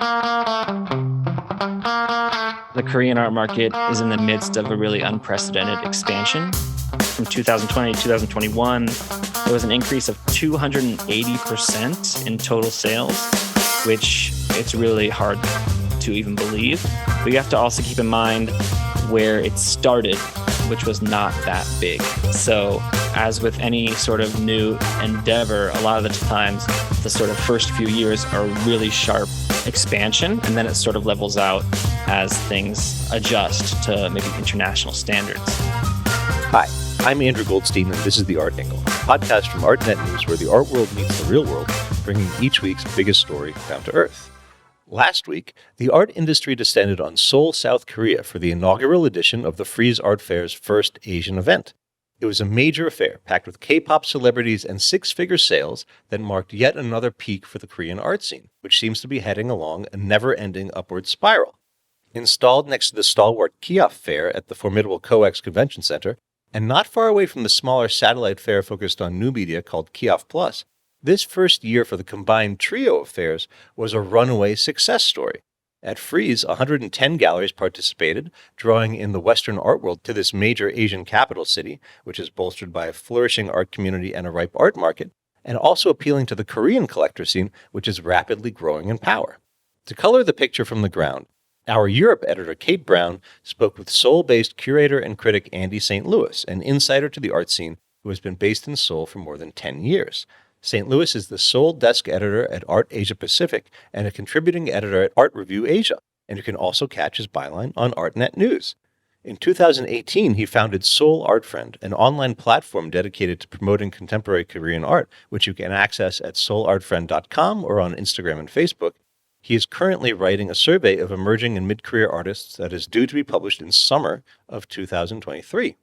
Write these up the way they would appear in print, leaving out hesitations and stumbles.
The Korean art market is in the midst of a really unprecedented expansion. From 2020 to 2021, there was an increase of 280% in total sales, which it's really hard to even believe. But you have to also keep in mind where it started, which was not that big. So as with any sort of new endeavor, a lot of the times the sort of first few years are really sharp expansion, and then it sort of levels out as things adjust to maybe international standards. Hi, I'm Andrew Goldstein, and this is The Art Angle, a podcast from Artnet News where the art world meets the real world, bringing each week's biggest story down to earth. Last week, the art industry descended on Seoul, South Korea for the inaugural edition of the Frieze Art Fair's first Asian event. It was a major affair, packed with K-pop celebrities and six-figure sales that marked yet another peak for the Korean art scene, which seems to be heading along a never-ending upward spiral. Installed next to the stalwart Kiaf Fair at the formidable CoEx Convention Center, and not far away from the smaller satellite fair focused on new media called Kiaf Plus, this first year for the combined trio of fairs was a runaway success story. At Frieze, 110 galleries participated, drawing in the Western art world to this major Asian capital city, which is bolstered by a flourishing art community and a ripe art market, and also appealing to the Korean collector scene, which is rapidly growing in power. To color the picture from the ground, our Europe editor Kate Brown spoke with Seoul-based curator and critic Andy St. Louis, an insider to the art scene who has been based in Seoul for more than 10 years. St. Louis is the Seoul desk editor at Art Asia Pacific and a contributing editor at Art Review Asia, and you can also catch his byline on Artnet News. In 2018, he founded Seoul Art Friend, an online platform dedicated to promoting contemporary Korean art, which you can access at soulartfriend.com or on Instagram and Facebook. He is currently writing a survey of emerging and mid-career artists that is due to be published in summer of 2023.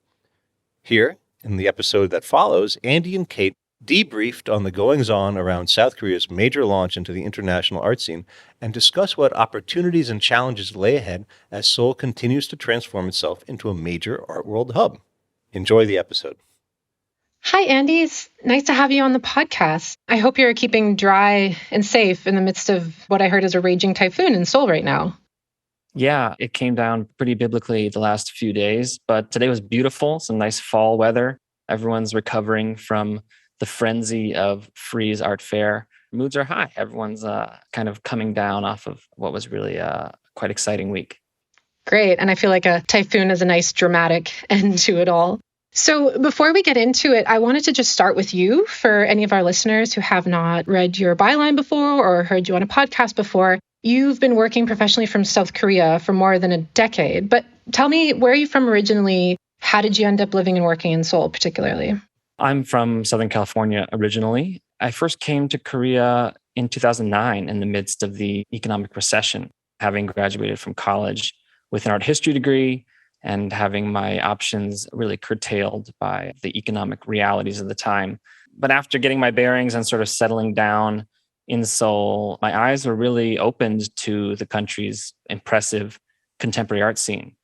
Here, in the episode that follows, Andy and Kate debriefed on the goings-on around South Korea's major launch into the international art scene and discuss what opportunities and challenges lay ahead as Seoul continues to transform itself into a major art world hub. Enjoy the episode. Hi, Andy. It's nice to have you on the podcast. I hope you're keeping dry and safe in the midst of what I heard is a raging typhoon in Seoul right now. Yeah, it came down pretty biblically the last few days, but today was beautiful, some nice fall weather. Everyone's recovering from the frenzy of Frieze Art Fair. Moods are high. Everyone's kind of coming down off of what was really a quite exciting week. Great. And I feel like a typhoon is a nice dramatic end to it all. So before we get into it, I wanted to just start with you for any of our listeners who have not read your byline before or heard you on a podcast before. You've been working professionally from South Korea for more than a decade, but tell me, where are you from originally? How did you end up living and working in Seoul particularly? I'm from Southern California originally. I first came to Korea in 2009 in the midst of the economic recession, having graduated from college with an art history degree and having my options really curtailed by the economic realities of the time. But after getting my bearings and sort of settling down in Seoul, my eyes were really opened to the country's impressive contemporary art scene.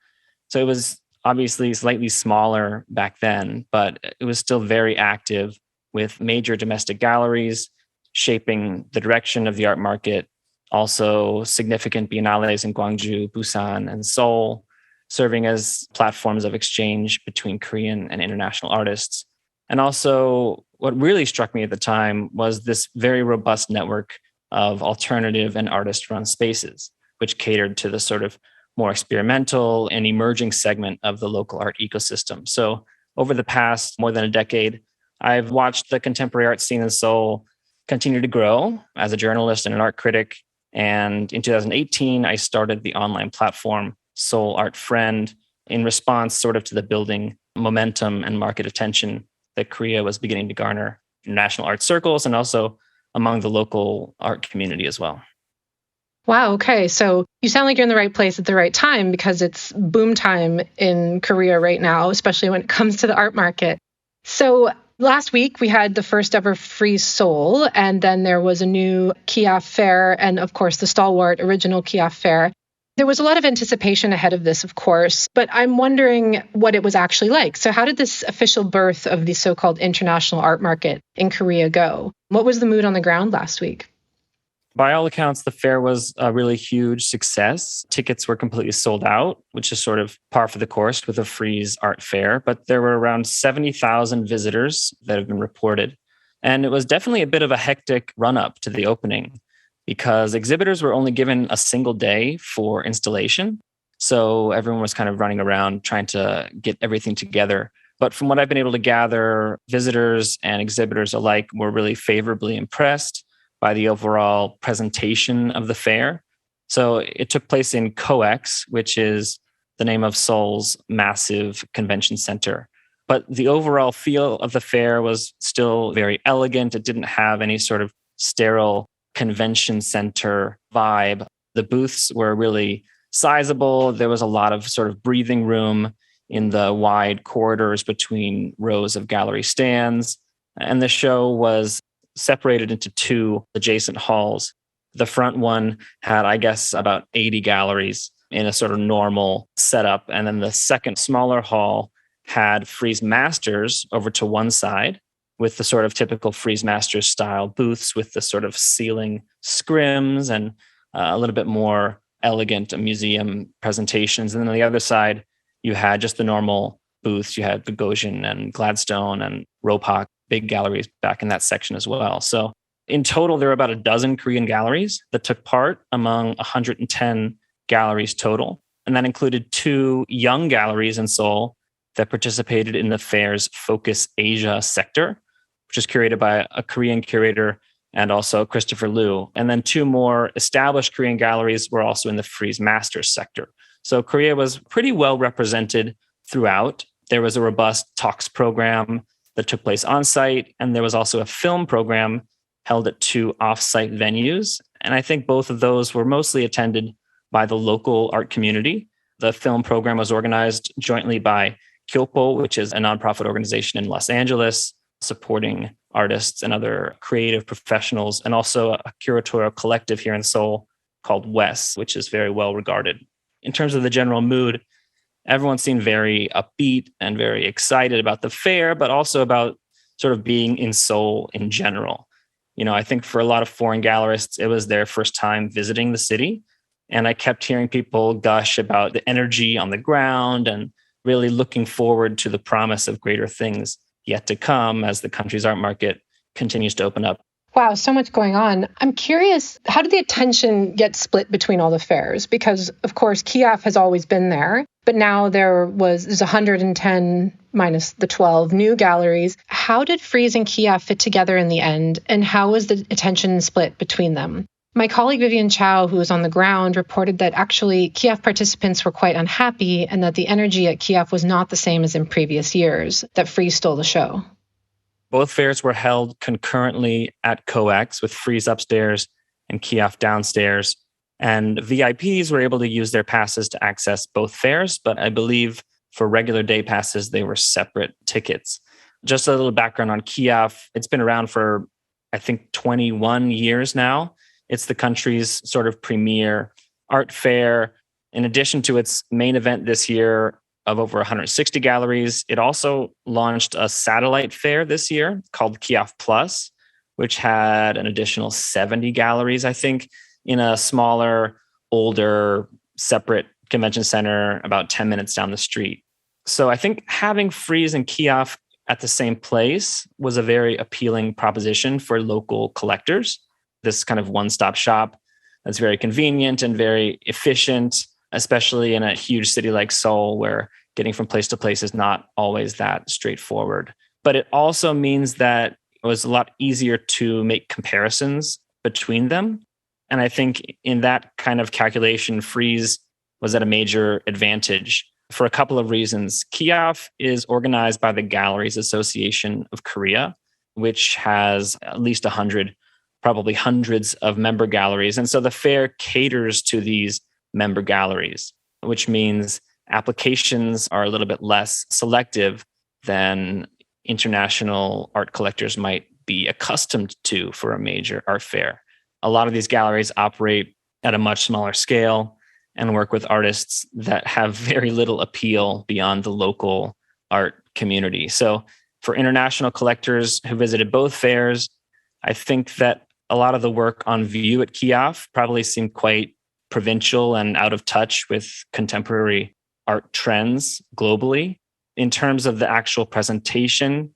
So it was obviously slightly smaller back then, but it was still very active with major domestic galleries shaping the direction of the art market. Also significant biennales in Gwangju, Busan, and Seoul, serving as platforms of exchange between Korean and international artists. And also what really struck me at the time was this very robust network of alternative and artist-run spaces, which catered to the sort of more experimental and emerging segment of the local art ecosystem. So over the past more than a decade, I've watched the contemporary art scene in Seoul continue to grow as a journalist and an art critic. And in 2018, I started the online platform Seoul Art Friend in response sort of to the building momentum and market attention that Korea was beginning to garner in national art circles and also among the local art community as well. Wow. Okay. So you sound like you're in the right place at the right time because it's boom time in Korea right now, especially when it comes to the art market. So last week we had the first ever Frieze Seoul, and then there was a new Kiaf Fair and of course the stalwart original Kiaf Fair. There was a lot of anticipation ahead of this, of course, but I'm wondering what it was actually like. So how did this official birth of the so-called international art market in Korea go? What was the mood on the ground last week? By all accounts, the fair was a really huge success. Tickets were completely sold out, which is sort of par for the course with a Frieze art fair. But there were around 70,000 visitors that have been reported. And it was definitely a bit of a hectic run up to the opening because exhibitors were only given a single day for installation. So everyone was kind of running around trying to get everything together. But from what I've been able to gather, visitors and exhibitors alike were really favorably impressed by the overall presentation of the fair. So it took place in CoEx, which is the name of Seoul's massive convention center. But the overall feel of the fair was still very elegant. It didn't have any sort of sterile convention center vibe. The booths were really sizable. There was a lot of sort of breathing room in the wide corridors between rows of gallery stands. And the show was separated into two adjacent halls. The front one had, I guess, about 80 galleries in a sort of normal setup. And then the second smaller hall had Frieze Masters over to one side with the sort of typical Frieze Masters style booths with the sort of ceiling scrims and a little bit more elegant museum presentations. And then on the other side, you had just the normal booths. You had Gagosian and Gladstone and Ropak, big galleries back in that section as well. So in total, there were about a dozen Korean galleries that took part among 110 galleries total. And that included two young galleries in Seoul that participated in the fair's Focus Asia sector, which is curated by a Korean curator and also Christopher Liu. And then two more established Korean galleries were also in the Frieze Masters sector. So Korea was pretty well represented throughout. There was a robust talks program that took place on site, and there was also a film program held at two off-site venues. And I think both of those were mostly attended by the local art community. The film program was organized jointly by Kyopo, which is a nonprofit organization in Los Angeles, supporting artists and other creative professionals, and also a curatorial collective here in Seoul called WES, which is very well regarded. In terms of the general mood, everyone seemed very upbeat and very excited about the fair, but also about sort of being in Seoul in general. You know, I think for a lot of foreign gallerists, it was their first time visiting the city. And I kept hearing people gush about the energy on the ground and really looking forward to the promise of greater things yet to come as the country's art market continues to open up. Wow, so much going on. I'm curious, how did the attention get split between all the fairs? Because, of course, Kiaf has always been there, but now there's 110 minus the 12 new galleries. How did Frieze and Kiaf fit together in the end, and how was the attention split between them? My colleague Vivian Chow, who was on the ground, reported that actually Kiaf participants were quite unhappy and that the energy at Kiaf was not the same as in previous years, that Frieze stole the show. Both fairs were held concurrently at CoEx with Frieze upstairs and Kiaf downstairs. And VIPs were able to use their passes to access both fairs, but I believe for regular day passes, they were separate tickets. Just a little background on Kiaf. It's been around for, I think, 21 years now. It's the country's sort of premier art fair. In addition to its main event this year of over 160 galleries, it also launched a satellite fair this year called Kiaf Plus, which had an additional 70 galleries, I think, in a smaller, older, separate convention center about 10 minutes down the street. So I think having Frieze and Kiaf at the same place was a very appealing proposition for local collectors. This kind of one-stop shop that's very convenient and very efficient, especially in a huge city like Seoul, where getting from place to place is not always that straightforward. But it also means that it was a lot easier to make comparisons between them. And I think in that kind of calculation, Frieze was at a major advantage for a couple of reasons. Kiaf is organized by the Galleries Association of Korea, which has at least 100, probably hundreds of member galleries. And so the fair caters to these member galleries, which means applications are a little bit less selective than international art collectors might be accustomed to for a major art fair. A lot of these galleries operate at a much smaller scale and work with artists that have very little appeal beyond the local art community. So for international collectors who visited both fairs, I think that a lot of the work on view at Kiaf probably seemed quite provincial and out of touch with contemporary art trends globally. In terms of the actual presentation,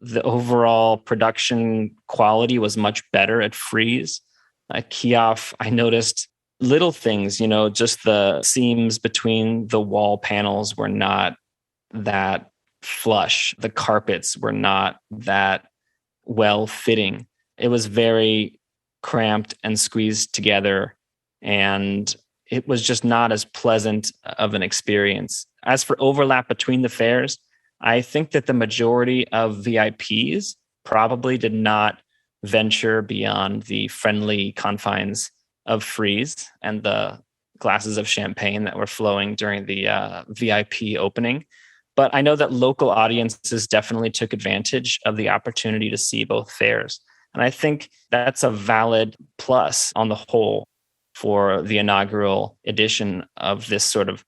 the overall production quality was much better at Frieze. At Kiaf, I noticed little things, just the seams between the wall panels were not that flush. The carpets were not that well fitting. It was very cramped and squeezed together, and it was just not as pleasant of an experience. As for overlap between the fairs, I think that the majority of VIPs probably did not venture beyond the friendly confines of Frieze and the glasses of champagne that were flowing during the VIP opening. But I know that local audiences definitely took advantage of the opportunity to see both fairs. And I think that's a valid plus on the whole for the inaugural edition of this sort of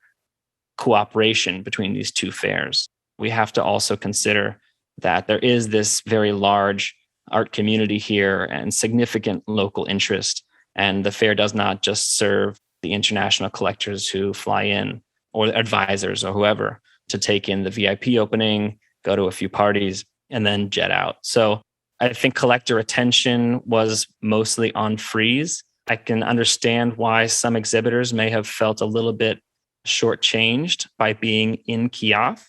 cooperation between these two fairs. We have to also consider that there is this very large art community here and significant local interest. And the fair does not just serve the international collectors who fly in or advisors or whoever to take in the VIP opening, go to a few parties, and then jet out. So I think collector attention was mostly on Frieze. I can understand why some exhibitors may have felt a little bit shortchanged by being in Kiaf.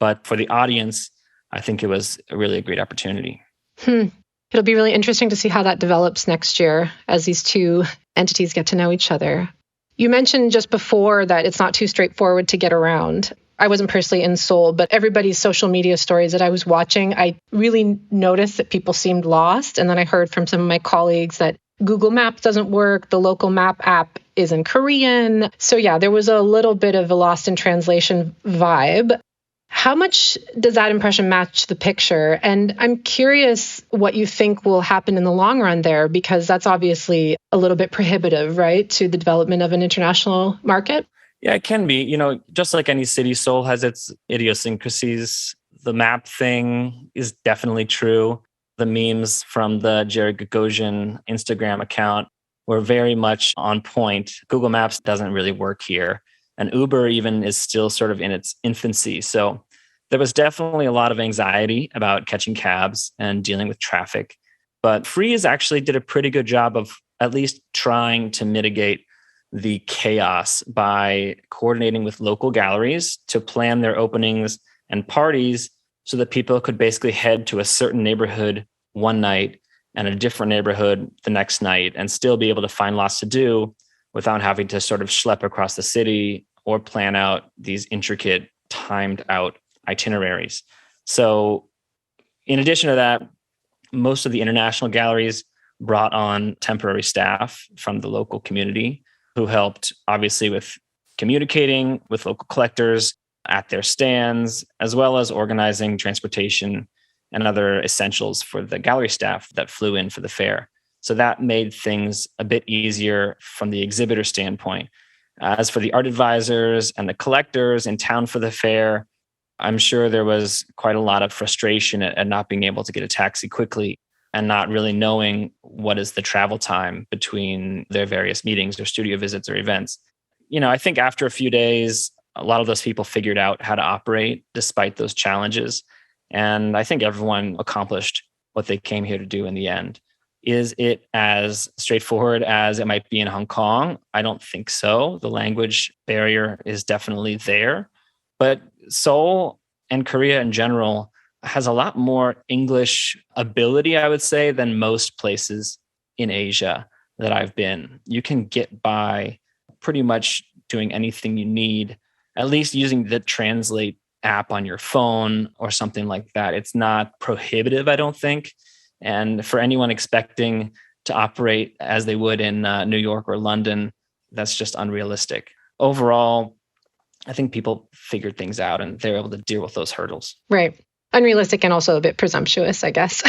But for the audience, I think it was really a great opportunity. It'll be really interesting to see how that develops next year as these two entities get to know each other. You mentioned just before that it's not too straightforward to get around. I wasn't personally in Seoul, but everybody's social media stories that I was watching, I really noticed that people seemed lost. And then I heard from some of my colleagues that Google Maps doesn't work. The local map app is in Korean. So yeah, there was a little bit of a lost in translation vibe. How much does that impression match the picture? And I'm curious what you think will happen in the long run there, because that's obviously a little bit prohibitive, right, to the development of an international market? Yeah, it can be. Just like any city, Seoul has its idiosyncrasies. The map thing is definitely true. The memes from the Jared Gagosian Instagram account were very much on point. Google Maps doesn't really work here. And Uber even is still sort of in its infancy. So there was definitely a lot of anxiety about catching cabs and dealing with traffic. But Frieze actually did a pretty good job of at least trying to mitigate the chaos by coordinating with local galleries to plan their openings and parties so that people could basically head to a certain neighborhood one night and a different neighborhood the next night and still be able to find lots to do without having to sort of schlep across the city or plan out these intricate, timed out itineraries. So in addition to that, most of the international galleries brought on temporary staff from the local community who helped obviously with communicating with local collectors at their stands, as well as organizing transportation and other essentials for the gallery staff that flew in for the fair. So that made things a bit easier from the exhibitor standpoint. As for the art advisors and the collectors in town for the fair, I'm sure there was quite a lot of frustration at not being able to get a taxi quickly and not really knowing what is the travel time between their various meetings or studio visits or events. I think after a few days, a lot of those people figured out how to operate despite those challenges. And I think everyone accomplished what they came here to do in the end. Is it as straightforward as it might be in Hong Kong? I don't think so. The language barrier is definitely there. But Seoul and Korea in general has a lot more English ability, I would say, than most places in Asia that I've been. You can get by pretty much doing anything you need, at least using the Translate app on your phone or something like that. It's not prohibitive, I don't think. And for anyone expecting to operate as they would in New York or London, that's just unrealistic. Overall, I think people figured things out and they're able to deal with those hurdles. Right. Unrealistic and also a bit presumptuous, I guess.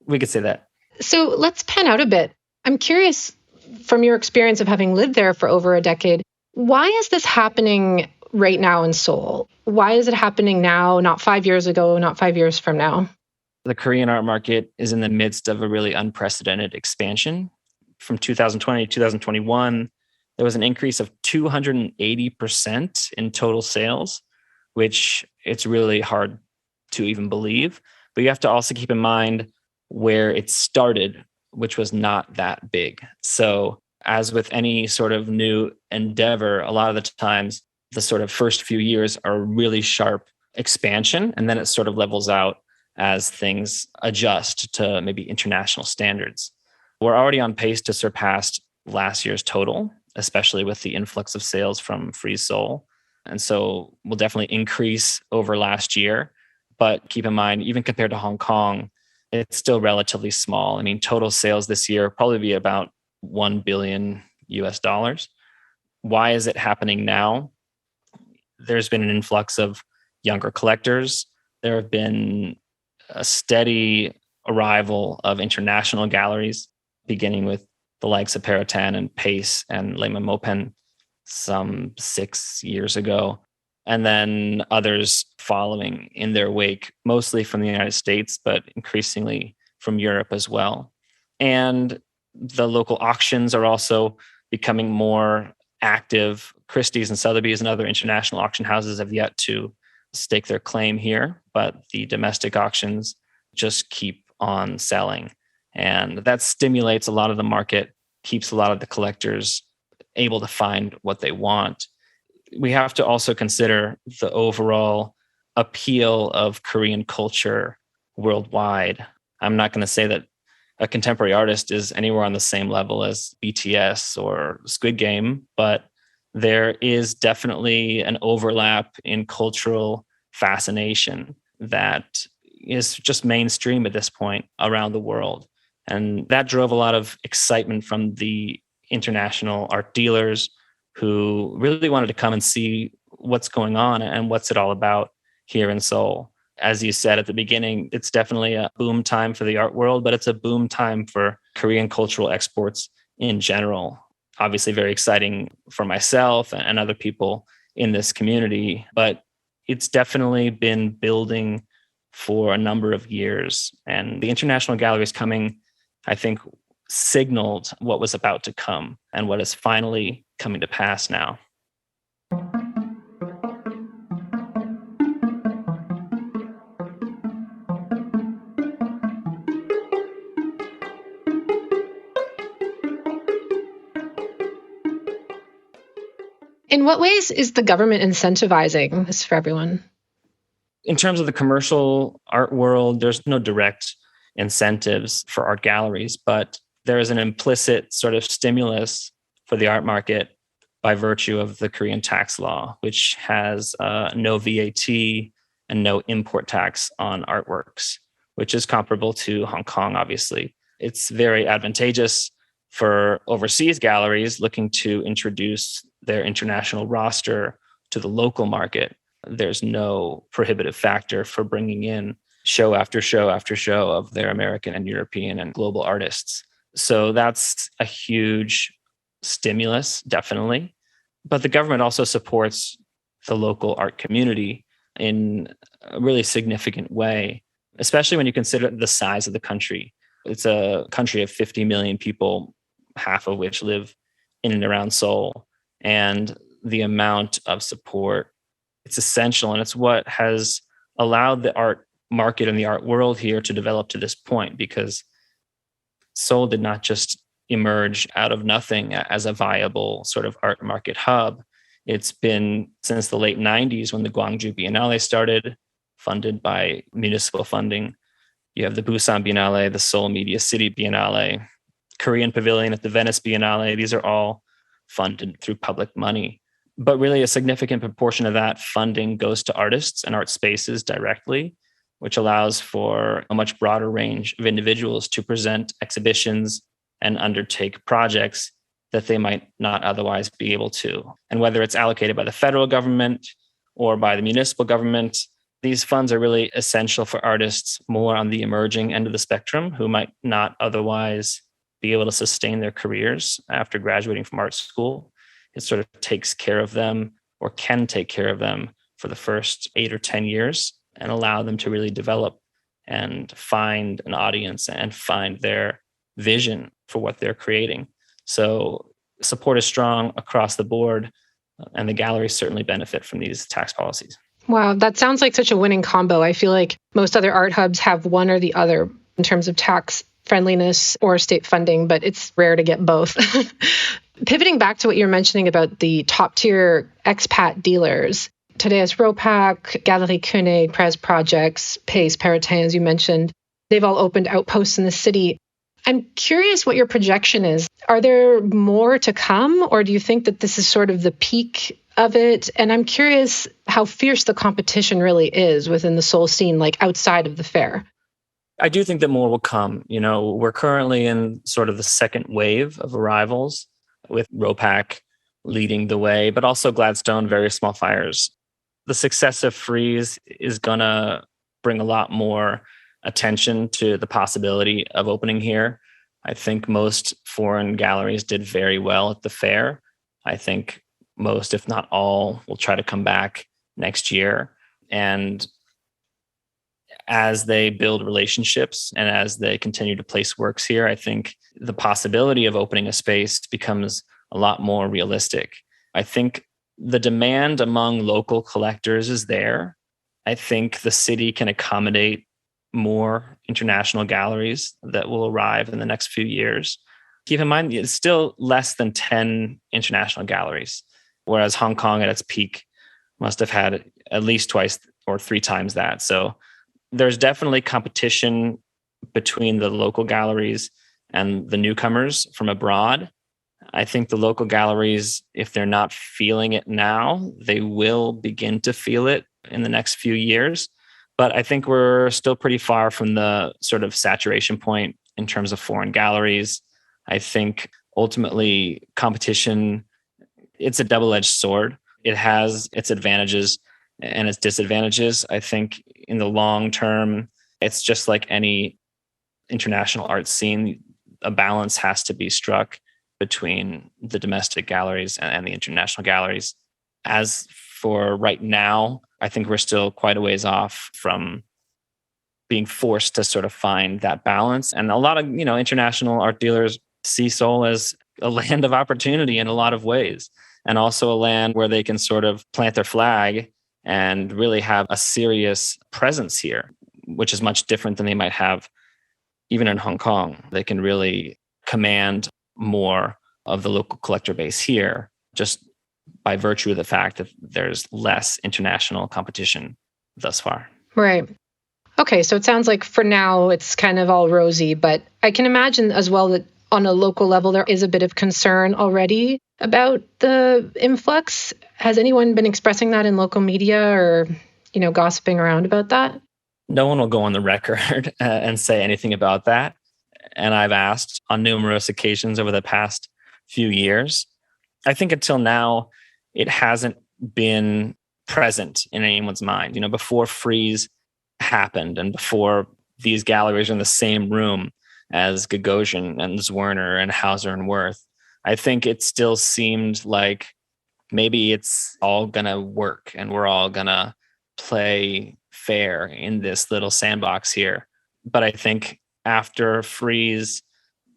We could say that. So let's pan out a bit. I'm curious, from your experience of having lived there for over a decade, why is this happening right now in Seoul? Why is it happening now, not 5 years ago, not 5 years from now? The Korean art market is in the midst of a really unprecedented expansion. From 2020 to 2021, there was an increase of 280% in total sales, which it's really hard to even believe. But you have to also keep in mind where it started, which was not that big. So as with any sort of new endeavor, a lot of the times the sort of first few years are really sharp expansion, and then it sort of levels out as things adjust to maybe international standards. We're already on pace to surpass last year's total, especially with the influx of sales from Frieze Seoul. And so we'll definitely increase over last year. But keep in mind, even compared to Hong Kong, it's still relatively small. I mean, total sales this year probably be about 1 billion US dollars. Why is it happening now? There's been an influx of younger collectors. There have been a steady arrival of international galleries, beginning with the likes of Perotan and Pace and Lehman Mopen some 6 years ago, and then others following in their wake, mostly from the United States, but increasingly from Europe as well. And the local auctions are also becoming more active. Christie's and Sotheby's and other international auction houses have yet to stake their claim here, but the domestic auctions just keep on selling. And that stimulates a lot of the market, keeps a lot of the collectors able to find what they want. We have to also consider the overall appeal of Korean culture worldwide. I'm not going to say that a contemporary artist is anywhere on the same level as BTS or Squid Game, but there is definitely an overlap in cultural fascination that is just mainstream at this point around the world. And that drove a lot of excitement from the international art dealers who really wanted to come and see what's going on and what's it all about here in Seoul. As you said at the beginning, it's definitely a boom time for the art world, but it's a boom time for Korean cultural exports in general. Obviously very exciting for myself and other people in this community, but it's definitely been building for a number of years. And the international galleries coming, I think, signaled what was about to come and what is finally coming to pass now. In what ways is the government incentivizing this for everyone? In terms of the commercial art world, there's no direct incentives for art galleries, but there is an implicit sort of stimulus for the art market by virtue of the Korean tax law, which has no VAT and no import tax on artworks, which is comparable to Hong Kong, obviously. It's very advantageous for overseas galleries looking to introduce their international roster to the local market. There's no prohibitive factor for bringing in show after show after show of their American and European and global artists. So that's a huge stimulus, definitely. But the government also supports the local art community in a really significant way, especially when you consider the size of the country. It's a country of 50 million people, half of which live in and around Seoul. And the amount of support, it's essential. And it's what has allowed the art market and the art world here to develop to this point, because Seoul did not just emerge out of nothing as a viable sort of art market hub. It's been since the late 90s when the Gwangju Biennale started, funded by municipal funding. You have the Busan Biennale, the Seoul Media City Biennale, Korean Pavilion at the Venice Biennale. These are all funded through public money. But really a significant proportion of that funding goes to artists and art spaces directly, which allows for a much broader range of individuals to present exhibitions and undertake projects that they might not otherwise be able to. And whether it's allocated by the federal government or by the municipal government, these funds are really essential for artists more on the emerging end of the spectrum who might not otherwise be able to sustain their careers after graduating from art school. It sort of takes care of them, or can take care of them, for the first 8 or 10 years and allow them to really develop and find an audience and find their vision for what they're creating. So support is strong across the board, and the galleries certainly benefit from these tax policies. Wow, that sounds like such a winning combo. I feel like most other art hubs have one or the other in terms of tax friendliness or state funding, but it's rare to get both. Pivoting back to what you were mentioning about the top tier expat dealers, Tadeusz Ropak, Galerie Koenig, Prez Projects, Pace, Peritain, as you mentioned, they've all opened outposts in the city. I'm curious what your projection is. Are there more to come, or do you think that this is sort of the peak of it? And I'm curious how fierce the competition really is within the Seoul scene, like outside of the fair. I do think that more will come. We're currently in sort of the second wave of arrivals, with Ropak leading the way, but also Gladstone, Very Small Fires. The success of Frieze is going to bring a lot more attention to the possibility of opening here. I think most foreign galleries did very well at the fair. I think most, if not all, will try to come back next year. And as they build relationships and as they continue to place works here, I think the possibility of opening a space becomes a lot more realistic. I think the demand among local collectors is there. I think the city can accommodate more international galleries that will arrive in the next few years. Keep in mind, it's still less than 10 international galleries, whereas Hong Kong at its peak must have had at least twice or three times that. So there's definitely competition between the local galleries and the newcomers from abroad. I think the local galleries, if they're not feeling it now, they will begin to feel it in the next few years. But I think we're still pretty far from the sort of saturation point in terms of foreign galleries. I think ultimately competition, it's a double-edged sword. It has its advantages and its disadvantages. I think in the long term, it's just like any international art scene, a balance has to be struck between the domestic galleries and the international galleries. As for right now, I think we're still quite a ways off from being forced to sort of find that balance. And a lot of, international art dealers see Seoul as a land of opportunity in a lot of ways, and also a land where they can sort of plant their flag and really have a serious presence here, which is much different than they might have even in Hong Kong. They can really command more of the local collector base here, just by virtue of the fact that there's less international competition thus far. Right. Okay, so it sounds like for now it's kind of all rosy, but I can imagine as well that on a local level there is a bit of concern already about the influx. Has anyone been expressing that in local media or, gossiping around about that? No one will go on the record and say anything about that. And I've asked on numerous occasions over the past few years. I think until now, it hasn't been present in anyone's mind. Before Frieze happened and before these galleries are in the same room as Gagosian and Zwerner and Hauser and Wirth, I think it still seemed like maybe it's all going to work and we're all going to play fair in this little sandbox here. But I think after Frieze,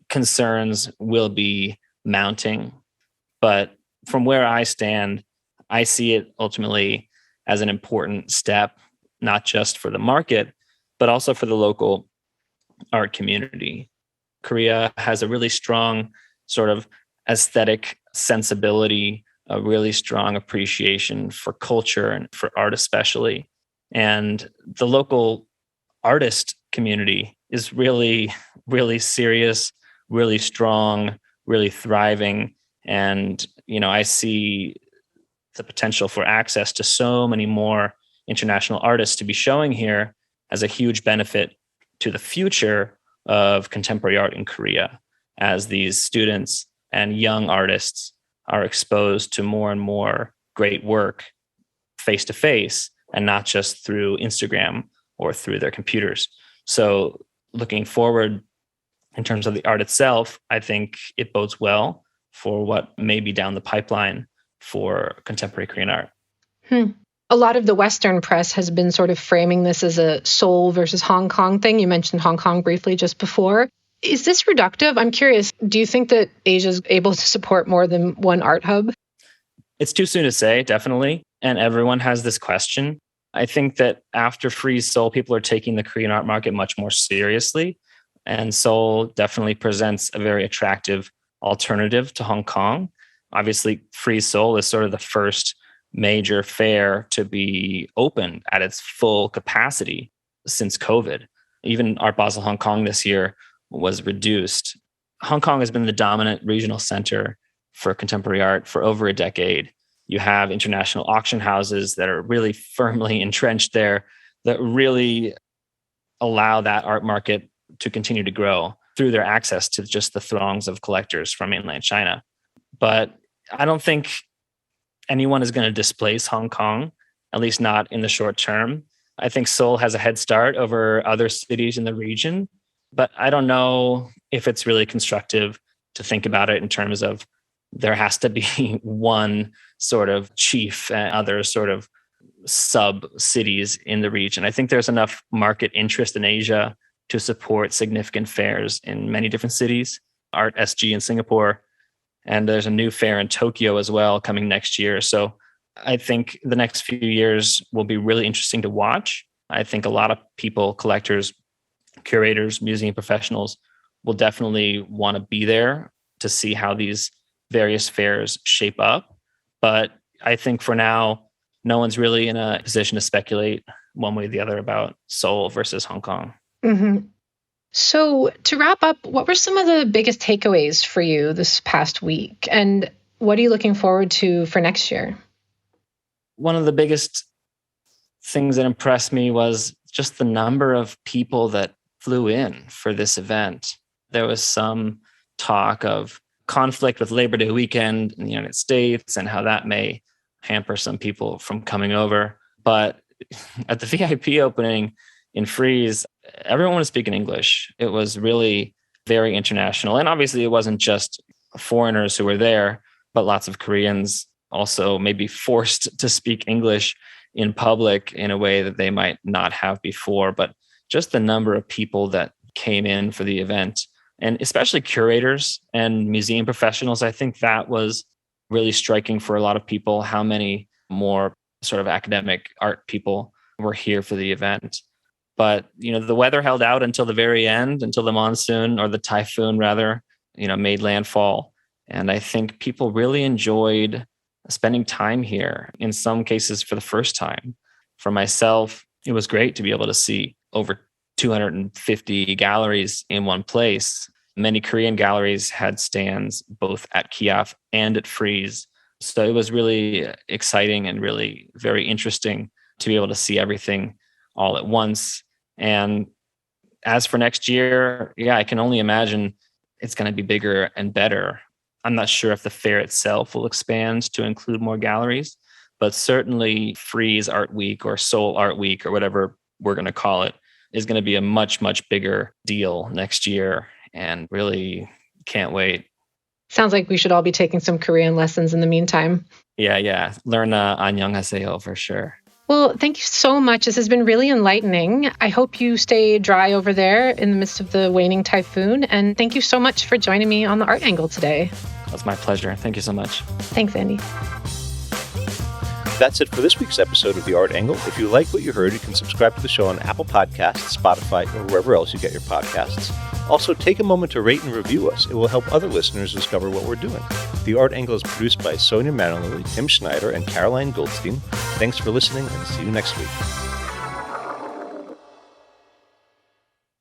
concerns will be mounting. But from where I stand, I see it ultimately as an important step, not just for the market, but also for the local art community. Korea has a really strong sort of aesthetic sensibility, a really strong appreciation for culture and for art especially. And the local artist community is really, really serious, really strong, really thriving. And, I see the potential for access to so many more international artists to be showing here as a huge benefit to the future of contemporary art in Korea, as these students and young artists are exposed to more and more great work face to face and not just through Instagram or through their computers. So looking forward in terms of the art itself, I think it bodes well for what may be down the pipeline for contemporary Korean art. A lot of the Western press has been sort of framing this as a Seoul versus Hong Kong thing. You mentioned Hong Kong briefly just before. Is this reductive? I'm curious, do you think that Asia is able to support more than one art hub? It's too soon to say, definitely. And everyone has this question. I think that after Frieze Seoul, people are taking the Korean art market much more seriously. And Seoul definitely presents a very attractive alternative to Hong Kong. Obviously, Frieze Seoul is sort of the first major fair to be open at its full capacity since COVID. Even Art Basel Hong Kong this year was reduced. Hong Kong has been the dominant regional center for contemporary art for over a decade. You have international auction houses that are really firmly entrenched there that really allow that art market to continue to grow through their access to just the throngs of collectors from mainland China. But I don't think anyone is going to displace Hong Kong, at least not in the short term. I think Seoul has a head start over other cities in the region, but I don't know if it's really constructive to think about it in terms of there has to be one sort of chief and other sort of sub cities in the region. I think there's enough market interest in Asia to support significant fairs in many different cities, Art SG in Singapore, and there's a new fair in Tokyo as well coming next year. So I think the next few years will be really interesting to watch. I think a lot of people, collectors, curators, museum professionals will definitely want to be there to see how these various fairs shape up. But I think for now, no one's really in a position to speculate one way or the other about Seoul versus Hong Kong. Mm-hmm. So to wrap up, what were some of the biggest takeaways for you this past week? And what are you looking forward to for next year? One of the biggest things that impressed me was just the number of people that flew in for this event. There was some talk of conflict with Labor Day weekend in the United States and how that may hamper some people from coming over. But at the VIP opening in Frieze, everyone was speaking English. It was really very international. And obviously, it wasn't just foreigners who were there, but lots of Koreans also maybe forced to speak English in public in a way that they might not have before. But just the number of people that came in for the event, and especially curators and museum professionals, I think that was really striking for a lot of people, how many more sort of academic art people were here for the event. But, the weather held out until the very end, until the monsoon or the typhoon rather, made landfall. And I think people really enjoyed spending time here, in some cases for the first time. For myself, it was great to be able to see over 250 galleries in one place. Many Korean galleries had stands both at Kiaf and at Frieze. So it was really exciting and really very interesting to be able to see everything all at once. And as for next year, I can only imagine it's going to be bigger and better. I'm not sure if the fair itself will expand to include more galleries, but certainly Frieze Art Week or Seoul Art Week or whatever we're going to call it is going to be a much, much bigger deal next year. And really can't wait. Sounds like we should all be taking some Korean lessons in the meantime. Yeah. Learn 안녕하세요 for sure. Well, thank you so much. This has been really enlightening. I hope you stay dry over there in the midst of the waning typhoon. And thank you so much for joining me on the Art Angle today. That's my pleasure. Thank you so much. Thanks, Andy. That's it for this week's episode of The Art Angle. If you like what you heard, you can subscribe to the show on Apple Podcasts, Spotify, or wherever else you get your podcasts. Also, take a moment to rate and review us. It will help other listeners discover what we're doing. The Art Angle is produced by Sonia Manley, Tim Schneider, and Caroline Goldstein. Thanks for listening, and see you next week.